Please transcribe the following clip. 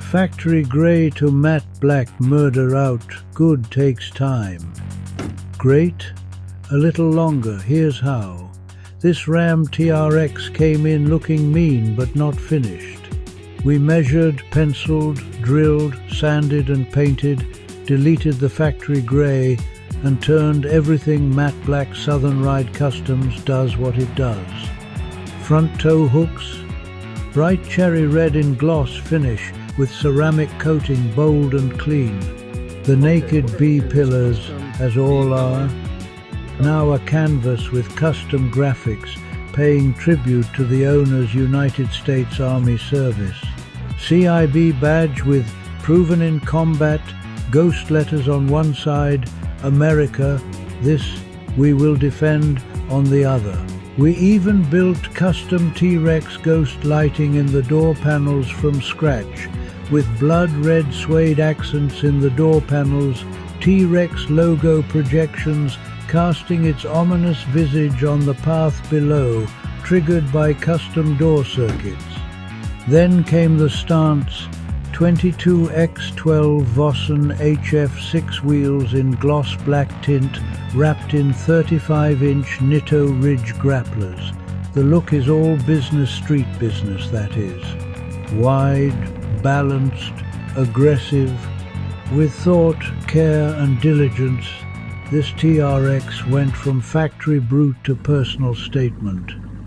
factory grey to matte black, murder out, good takes time. Great? A little longer, here's how. This Ram TRX came in looking mean but not finished. We measured, penciled, drilled, sanded and painted, deleted the factory grey and turned everything matte black. Southern Ride Customs does what it does. Front tow hooks, bright cherry red in gloss finish with ceramic coating, bold and clean. The naked B pillars, as all are, now a canvas with custom graphics, paying tribute to the owner's United States Army service. CIB badge with proven in combat, ghost letters on one side, America, this we will defend, on the other. We even built custom TRX ghost lighting in the door panels from scratch, with blood red suede accents in the door panels, TRX logo projections casting its ominous visage on the path below, triggered by custom door circuits. Then came the stance, 22x12 Vossen HF-6 wheels in gloss black tint, wrapped in 35-inch Nitto Ridge grapplers. The look is all business, street business that is. Wide, balanced, aggressive, with thought, care and diligence, this TRX went from factory brute to personal statement.